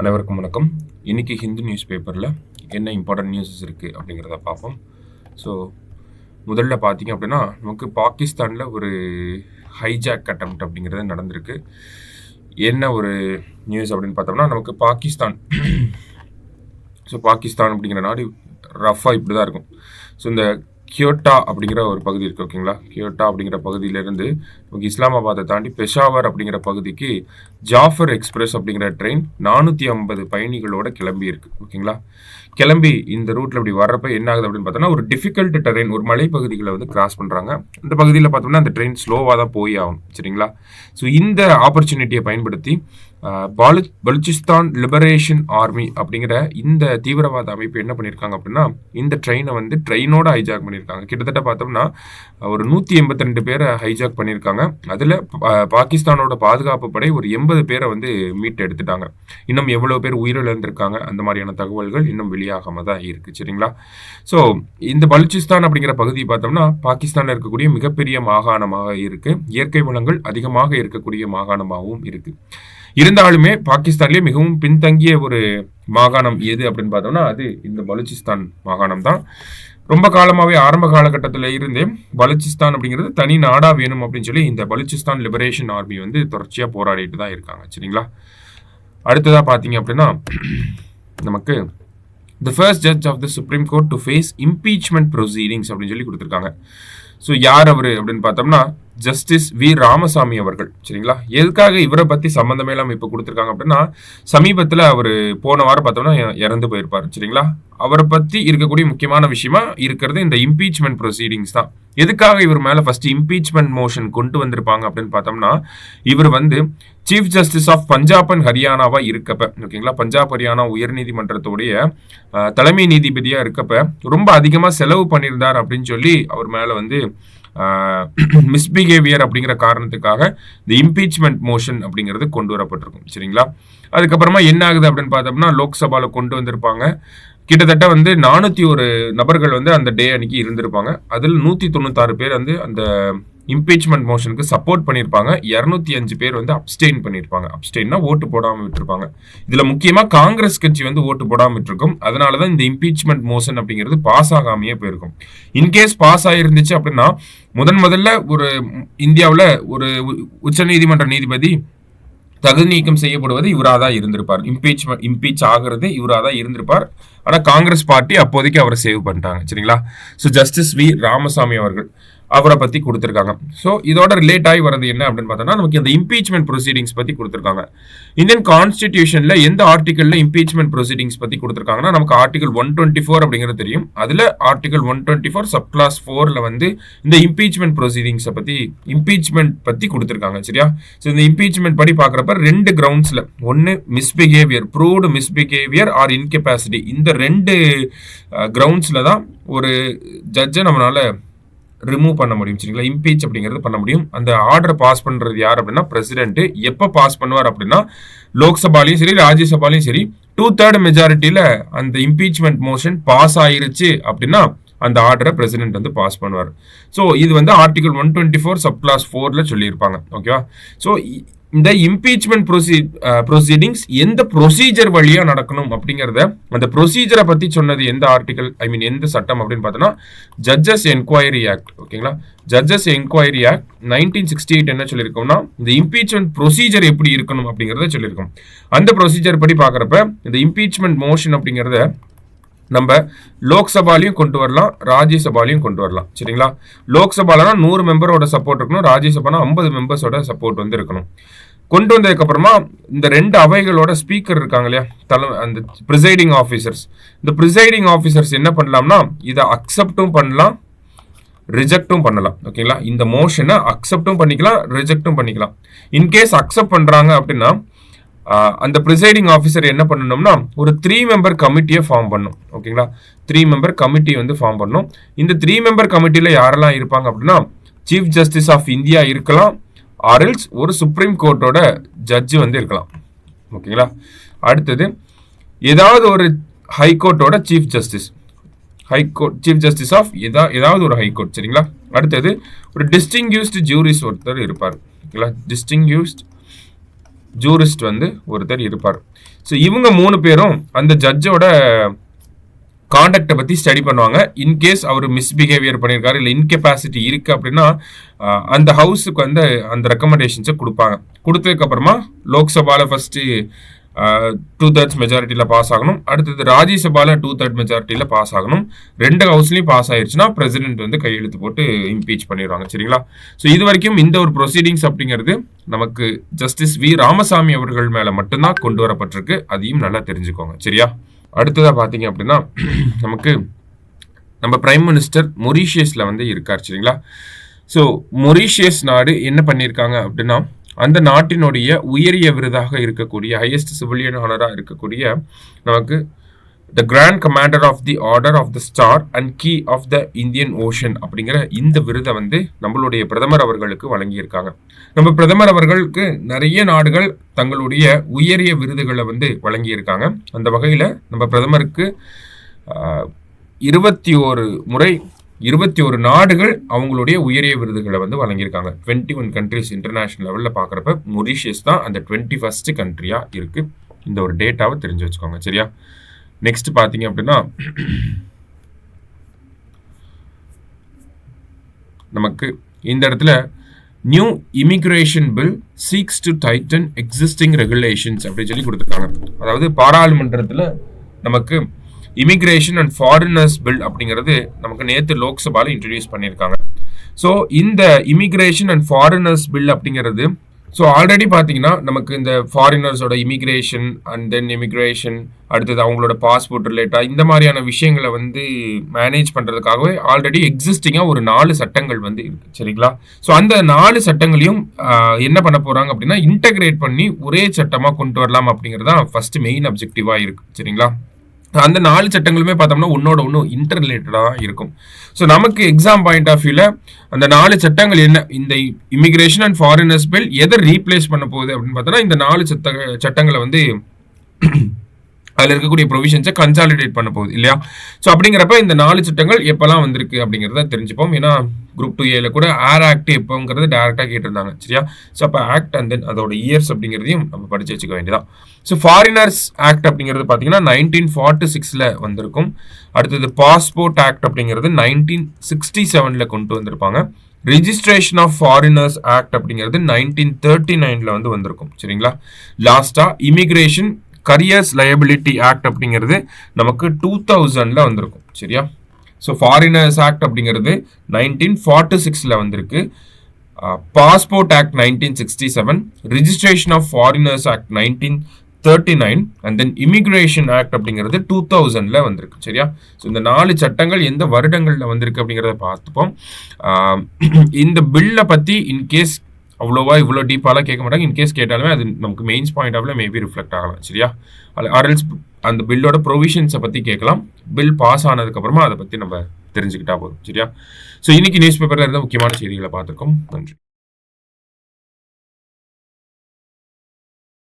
அனைவருக்கும் வணக்கம். இன்றைக்கி ஹிந்து நியூஸ் பேப்பரில் என்ன இம்பார்ட்டன்ட் நியூஸஸ் இருக்குது அப்படிங்கிறத பார்ப்போம். ஸோ முதல்ல பார்த்தீங்க அப்படின்னா நமக்கு பாகிஸ்தானில் ஒரு ஹைஜாக் அட்டெம்ப்ட் அப்படிங்கிறது நடந்திருக்கு. என்ன ஒரு நியூஸ் அப்படின்னு பார்த்தோம்னா நமக்கு பாகிஸ்தான் அப்படிங்கிற நாடு ரஃபாக இப்படி தான் இருக்கும். ஸோ இந்த கியோட்டா அப்படிங்கிற ஒரு பகுதி இருக்குது, ஓகேங்களா. கியோட்டா அப்படிங்கிற பகுதியிலேருந்து நமக்கு இஸ்லாமாபாத்தை தாண்டி பெஷாவர் அப்படிங்கிற பகுதிக்கு ஜாஃபர் எக்ஸ்பிரஸ் அப்படிங்கிற ட்ரெயின் 450 பயணிகளோட கிளம்பி இருக்கு, ஓகேங்களா. கிளம்பி இந்த ரூட்டில் இப்படி வர்றப்ப என்ன ஆகுது அப்படின்னு பார்த்தோம்னா ஒரு டிஃபிகல்ட் டெரெயின், ஒரு மலைப்பகுதிகளை வந்து கிராஸ் பண்ணுறாங்க. இந்த பகுதியில் பார்த்தோம்னா அந்த ட்ரெயின் ஸ்லோவாக தான் போய் ஆகும், சரிங்களா. ஸோ இந்த ஆப்பர்ச்சுனிட்டியை பயன்படுத்தி பலுச்சிஸ்தான் லிபரேஷன் ஆர்மி அப்படிங்கிற இந்த தீவிரவாத அமைப்பு என்ன பண்ணியிருக்காங்க அப்படின்னா இந்த ட்ரெயினை வந்து ட்ரெயினோட ஹைஜாக் பண்ணியிருக்காங்க. கிட்டத்தட்ட பார்த்தோம்னா ஒரு 182 பேரை ஹைஜாக் பண்ணியிருக்காங்க. அதில் பாகிஸ்தானோட பாதுகாப்பு படை ஒரு 80 பேரை வந்து மீட்டு எடுத்துட்டாங்க. இன்னும் எவ்வளோ பேர் உயிரிழந்திருக்காங்க அந்த மாதிரியான தகவல்கள் இன்னும் வெளியாகாம தான் இருக்குது, சரிங்களா. ஸோ இந்த பலுச்சிஸ்தான் அப்படிங்கிற பகுதி பார்த்தோம்னா பாகிஸ்தானில் இருக்கக்கூடிய மிகப்பெரிய மாகாணமாக இருக்குது. இயற்கை வளங்கள் அதிகமாக இருக்கக்கூடிய மாகாணமாகவும் இருக்குது. இருந்தாலுமே பாகிஸ்தான்லேயே மிகவும் பின்தங்கிய ஒரு மாகாணம் எது அப்படின்னு பார்த்தோம்னா அது இந்த பலுச்சிஸ்தான் மாகாணம் தான். ரொம்ப காலமாகவே ஆரம்ப காலகட்டத்தில் இருந்தே பலுச்சிஸ்தான் அப்படிங்கிறது தனி நாடா வேணும் அப்படின்னு சொல்லி இந்த பலுச்சிஸ்தான் லிபரேஷன் ஆர்மி வந்து தொடர்ச்சியாக போராடிட்டு தான் இருக்காங்க, சரிங்களா. அடுத்ததாக பார்த்தீங்க அப்படின்னா நமக்கு the first judge of the supreme court to face impeachment proceedings அப்படின்னு சொல்லி கொடுத்துருக்காங்க. ஸோ யார் அவர் அப்படின்னு பார்த்தோம்னா ஜஸ்டிஸ் வி ராமசாமி அவர்கள், சரிங்களா. எதுக்காக இவரை பற்றி சம்மந்தமே இல்லாமல் இப்போ கொடுத்துருக்காங்க அப்படின்னா சமீபத்தில் அவர் போன வாரம் பார்த்தோம்னா இறந்து போயிருப்பார், சரிங்களா. அவரை பற்றி இருக்கக்கூடிய முக்கியமான விஷயமா இருக்கிறது இந்த இம்பீச்மெண்ட் ப்ரொசீடிங்ஸ் தான். எதுக்காக இவர் மேலே ஃபர்ஸ்ட் இம்பீச்மெண்ட் மோஷன் கொண்டு வந்திருப்பாங்க அப்படின்னு பார்த்தோம்னா இவர் வந்து chief justice of Punjab and ஹரியானாவா இருக்கப்ப, ஓகேங்களா, பஞ்சாப் ஹரியானா உயர்நீதிமன்றத்துடைய தலைமை நீதிபதியாக இருக்கப்ப ரொம்ப அதிகமாக செலவு பண்ணியிருந்தார் அப்படின்னு சொல்லி அவர் மேலே வந்து மிஸ்பிஹேவியர் அப்படிங்கிற காரணத்துக்காக இந்த இம்பீச்மெண்ட் மோஷன் அப்படிங்கிறது கொண்டு வரப்பட்டிருக்கும், சரிங்களா. அதுக்கப்புறமா என்ன ஆகுது அப்படின்னு பார்த்தோம்னா லோக்சபாவில் கொண்டு வந்திருப்பாங்க. கிட்டத்தட்ட வந்து 401 நபர்கள் வந்து அந்த டே அன்னைக்கு இருந்திருப்பாங்க. அதில் 196 பேர் வந்து அந்த இம்பீச்மெண்ட் மோஷனுக்கு சப்போர்ட் பண்ணியிருப்பாங்க. 205 பேர் வந்து அப்ஸ்டெயின் பண்ணியிருப்பாங்க. அப்ஸ்டெயின்னா ஓட்டு போடாமல் விட்டுருப்பாங்க. இதில் முக்கியமாக காங்கிரஸ் கட்சி வந்து ஓட்டு போடாமல் விட்டுருக்கும். அதனால தான் இந்த இம்பீச்மெண்ட் மோஷன் அப்படிங்கிறது பாஸ் ஆகாமையே போயிருக்கும். இன்கேஸ் பாஸ் ஆகிருந்துச்சு அப்படின்னா முதல்ல ஒரு இந்தியாவில் ஒரு உச்சநீதிமன்ற நீதிபதி தகுதி நீக்கம் செய்யப்படுவது இவராக தான் இருந்திருப்பார். இம்பீச் ஆகிறது இவராக தான் இருந்திருப்பார். ஆனால் காங்கிரஸ் பார்ட்டி அப்போதைக்கு அவரை சேவ் பண்ணிட்டாங்க, சரிங்களா. ஸோ ஜஸ்டிஸ் வி ராமசாமி அவர்கள் அவரை பற்றி கொடுத்துருக்காங்க. ஸோ இதோட ரிலேட் ஆகி வரது என்ன அப்படின்னு பார்த்தோம்னா நமக்கு இந்த இம்பீச்மெண்ட் ப்ரொசீடிங்ஸ் பற்றி கொடுத்துருக்காங்க. இந்தியன் கான்ஸ்டிடியூஷனில் எந்த ஆர்டிகலில் இம்பீச்மெண்ட் ப்ரொசீடிங்ஸ் பற்றி கொடுத்துருக்காங்கன்னா நமக்கு ஆர்டிகல் 124 அப்படிங்கிறது தெரியும். அதில் ஆர்டிகல் 124 சப் கிளாஸ் 4ல் வந்து இந்த இம்பீச்மெண்ட் ப்ரொசீடிங்ஸை பற்றி கொடுத்துருக்காங்க, சரியா. ஸோ இந்த இம்பீச்மெண்ட் படி பார்க்குறப்ப 2 கிரவுண்ட்ஸில், ஒன்று misbehaviour, proved misbehaviour R incapacity, இந்த 2 கிரவுண்ட்ஸில் தான் ஒரு ஜட்ஜை நம்மளால ரிமூவ் பண்ண முடியும், சரிங்களா. இம்பீச் அப்படிங்கிறது பண்ண முடியும். அந்த ஆர்டர் பாஸ் பண்ணுறது யார் அப்படின்னா பிரசிடென்ட். எப்போ பாஸ் பண்ணுவார் அப்படின்னா லோக்சபாலையும் சரி ராஜ்யசபாலையும் சரி 2/3 மெஜாரிட்டியில் அந்த இம்பீச்மெண்ட் மோஷன் பாஸ் ஆயிருச்சு அப்படின்னா அந்த ஆர்டரை பிரசிடென்ட் வந்து பாஸ் பண்ணுவார். ஸோ இது வந்து ஆர்டிகல் 124 சப் கிளாஸ் 4ல் சொல்லியிருப்பாங்க, ஓகேவா. ஸோ இந்த இம்பீச்மெண்ட் ப்ரொசீடிங்ஸ் எந்த ப்ரொசீஜர் வழியா நடக்கணும் அப்படிங்கிறத அந்த ப்ரொசீஜரை பத்தி சொன்னது எந்த ஆர்டிகல், எந்த சட்டம் அப்படின்னு பார்த்தோம்னா ஜட்ஜஸ் என்கொயரி ஆக்ட், ஓகேங்களா. ஜட்ஜஸ் என்கொயரி ஆக்ட் 1968 என்ன சொல்லியிருக்கோம்னா இந்த இம்பீச்மெண்ட் ப்ரொசீஜர் எப்படி இருக்கணும் அப்படிங்கிறத சொல்லியிருக்கோம். அந்த ப்ரொசீஜர் படி பார்க்குறப்ப இந்த இம்பீச்மெண்ட் மோஷன் அப்படிங்கிறத நம்ம லோக்சபாலையும் கொண்டு வரலாம், ராஜ்யசபாலையும் கொண்டு வரலாம், சரிங்களா. லோக்சபாலனா 100 மெம்பரோட சப்போர்ட் இருக்கணும், ராஜ்யசபானா 50 மெம்பர்ஸோட சப்போர்ட் வந்து இருக்கணும். கொண்டு வந்ததுக்கு அப்புறமா இந்த 2 அவைகளோட ஸ்பீக்கர் இருக்காங்க இல்லையா, அந்த ப்ரிசைடிங் ஆஃபீஸர்ஸ், இந்த ப்ரிசைடிங் ஆஃபீஸர்ஸ் என்ன பண்ணலாம்னா இதை அக்செப்டும் பண்ணலாம், ரிஜெக்டும் பண்ணலாம், ஓகேங்களா. இந்த மோஷனை அக்செப்டும் பண்ணிக்கலாம், ரிஜெக்டும் பண்ணிக்கலாம். இன்கேஸ் அக்செப்ட் பண்றாங்க அப்படின்னா அந்த ப்ரிசைடிங் ஆஃபீஸர் என்ன பண்ணணும்னா ஒரு 3 மெம்பர் கமிட்டியை ஃபார்ம் பண்ணும், ஓகேங்களா. 3 மெம்பர் கமிட்டி வந்து ஃபார்ம் பண்ணும். இந்த 3 மெம்பர் கமிட்டியில் யாரெல்லாம் இருப்பாங்க அப்படின்னா சீஃப் ஜஸ்டிஸ் ஆஃப் இந்தியா இருக்கலாம், ஆர்எல்ஸ் ஒரு சுப்ரீம் கோர்ட்டோட ஜட்ஜு வந்து இருக்கலாம், ஓகேங்களா. அடுத்தது ஏதாவது ஒரு ஹைகோர்ட்டோட chief justice, chief justice of ஏதாவது ஒரு ஹைகோர்ட், சரிங்களா. அடுத்தது ஒரு டிஸ்டிங்யூஸ்டு ஜூரிஸ் ஒருத்தர் இருப்பார், ஓகேங்களா. டிஸ்டிங்யூஸ்ட் ஜூரிஸ்ட் வந்து ஒருத்தர் இருப்பார். ஸோ இவங்க 3 பேரும் அந்த ஜட்ஜோட காண்டக்டை பற்றி ஸ்டடி பண்ணுவாங்க. இன்கேஸ் அவர் மிஸ்பிஹேவியர் பண்ணியிருக்காரு இல்லை இன்கெப்பாசிட்டி இருக்குது அப்படின்னா அந்த ஹவுஸுக்கு வந்து அந்த ரெக்கமெண்டேஷன்ஸை கொடுப்பாங்க. கொடுத்ததுக்கப்புறமா லோக்சபாவில் ஃபஸ்ட்டு 2/3 மெஜாரிட்டியில் பாஸ் ஆகணும். அடுத்தது ராஜ்யசபாவில் 2/3 மெஜாரிட்டியில் பாஸ் ஆகணும். 2 ஹவுஸ்லையும் பாஸ் ஆயிடுச்சுன்னா பிரசிடென்ட் வந்து கையெழுத்து போட்டு இம்பீச் பண்ணிடுவாங்க. சரிங்களா? ஸோ இது வரைக்கும் இந்த ஒரு ப்ரொசீடிங்ஸ் அப்படிங்கிறது நமக்கு ஜஸ்டிஸ் வி ராமசாமி அவர்கள் மேலே மட்டும்தான் கொண்டு வரப்பட்டிருக்கு. அதையும் நல்லா தெரிஞ்சுக்கோங்க. சரியா? அடுத்ததாக பார்த்தீங்க அப்படின்னா நமக்கு நம்ம பிரைம் மினிஸ்டர் மொரீஷியஸில் வந்து இருக்கார். சரிங்களா? ஸோ மொரீஷியஸ் நாடு என்ன பண்ணியிருக்காங்க அப்படின்னா அந்த நாட்டினுடைய உயரிய விருதாக இருக்கக்கூடிய ஹையஸ்ட் சிவிலியன் ஹானராக இருக்கக்கூடிய நமக்கு the grand commander of the order of the star and key of the Indian ocean அப்படிங்கிற இந்த விருதை வந்து நம்மளுடைய பிரதமர் அவர்களுக்கு வழங்கியிருக்காங்க. நம்ம பிரதமர் அவர்களுக்கு நிறைய நாடுகள் தங்களுடைய உயரிய விருதுகளை வந்து வழங்கியிருக்காங்க. அந்த வகையில் நம்ம பிரதமருக்கு 21 முறை 21 நாடுகள் அவங்களுடைய உயரிய விருதுகளை வந்து வழங்கியிருக்காங்க. 21 கண்ட்ரிஸ் இன்டர்நேஷனல் லெவலில் பார்க்குறப்ப மொரீஷியஸ் தான் அந்த 21st கண்ட்ரியாக இருக்குது. இந்த ஒரு டேட்டாவை தெரிஞ்சு வச்சுக்கோங்க. சரியா? நெக்ஸ்ட் பார்த்தீங்க அப்படின்னா நமக்கு இந்த இடத்துல new immigration bill seeks to tighten existing regulations அப்படின்னு சொல்லி கொடுத்துருக்காங்க. அதாவது பாராளுமன்றத்தில் நமக்கு இமிகிரேஷன் அண்ட் ஃபாரினர்ஸ் பில் அப்படிங்கிறது நமக்கு நேற்று லோக்சபாவில் இன்ட்ரடியூஸ் பண்ணியிருக்காங்க. ஸோ இந்த இமிகிரேஷன் அண்ட் ஃபாரினர்ஸ் பில் அப்படிங்கிறது ஸோ ஆல்ரெடி பார்த்தீங்கன்னா நமக்கு இந்த ஃபாரினர்ஸோட இமிகிரேஷன் அண்ட் தென் இமிகிரேஷன் அடுத்தது அவங்களோட பாஸ்போர்ட் ரிலேட்டாக இந்த மாதிரியான விஷயங்களை வந்து மேனேஜ் பண்ணுறதுக்காகவே ஆல்ரெடி எக்ஸிஸ்டிங்காக ஒரு 4 சட்டங்கள் வந்து இருக்குது. சரிங்களா? ஸோ அந்த 4 சட்டங்களையும் என்ன பண்ண போகிறாங்க அப்படின்னா இன்டகிரேட் பண்ணி ஒரே சட்டமாக கொண்டு வரலாம் அப்படிங்கிறது தான் ஃபர்ஸ்ட் மெயின் அப்ஜெக்டிவாக இருக்குது. சரிங்களா? அந்த 4 சட்டங்களுமே பார்த்தோம்னா ஒன்னோட ஒன்று இன்டர் ரிலேட்டடாக இருக்கும். ஸோ நமக்கு எக்ஸாம் பாயிண்ட் ஆஃப் வியூவில் அந்த 4 சட்டங்கள் என்ன, இந்த இமிகிரேஷன் அண்ட் ஃபாரினர்ஸ் பில் எதை ரீப்ளேஸ் பண்ண போகுது அப்படின்னு பார்த்தோன்னா இந்த 4 சட்டங்களை வந்து அதில் இருக்கக்கூடிய ப்ரொவிஷன்ஸை கன்சாலிடேட் பண்ண போகுது இல்லையா? ஸோ அப்படிங்கிறப்ப இந்த 4 சட்டங்கள் எப்போல்லாம் வந்திருக்கு அப்படிங்கிறத தெரிஞ்சுப்போம். ஏன்னா குரூப் 2A கூட ஏர் ஆக்ட் எப்போங்கிறது டேரெக்டாக கேட்டிருந்தாங்க. சரியா? ஸோ அப்போ ஆக்ட் அண்ட் தென் அதோட இயர்ஸ் அப்படிங்கிறதையும் நம்ம படித்து வச்சுக்க வேண்டியதான். ஸோ ஃபாரினர்ஸ் ஆக்ட் அப்படிங்கிறது பார்த்தீங்கன்னா 1946 வந்திருக்கும். அடுத்தது பாஸ்போர்ட் ஆக்ட் அப்படிங்கிறது 1967 கொண்டு வந்திருப்பாங்க. ரிஜிஸ்ட்ரேஷன் ஆஃப் ஃபாரினர்ஸ் ஆக்ட் அப்படிங்கிறது 1939 வந்து வந்திருக்கும். சரிங்களா? லாஸ்ட்டாக இமிகிரேஷன் கரியர்ஸ் லயபிலிட்டி ஆக்ட் அப்படிங்கிறது நமக்கு 2000 வந்திருக்கும். சரியா? ஸோ ஃபாரினர்ஸ் ஆக்ட் அப்படிங்கிறது 1946 வந்திருக்கு. Passport act 1967, registration of foreigners act 1939 and then immigration act அப்படிங்கிறது 2000 வந்திருக்கு. சரியா? ஸோ இந்த 4 சட்டங்கள் எந்த வருடங்களில் வந்திருக்கு அப்படிங்கிறத பார்த்துப்போம். இந்த பில்லை பற்றி இன்கேஸ் அவ்வளோவா இவ்வளோ டீப்பாலாம் கேட்க மாட்டாங்க. இன்கேஸ் கேட்டாலுமே அது நமக்கு மெயின்ஸ் பாயிண்ட் ஆஃப்ல மேபி ரிஃப்ளெக்ட் ஆகலாம். சரியா? ஆர்எல்ஸ் அந்த பில்லோட ப்ரொவிஷன்ஸை பற்றி கேட்கலாம். பில் பாஸ் ஆனதுக்கப்புறமா அதை பற்றி நம்ம தெரிஞ்சுக்கிட்டா போதும். சரியா? ஸோ இன்னைக்கு நியூஸ் பேப்பரில் இருந்த முக்கியமான செய்திகளை பார்த்துருக்கோம். நன்றி.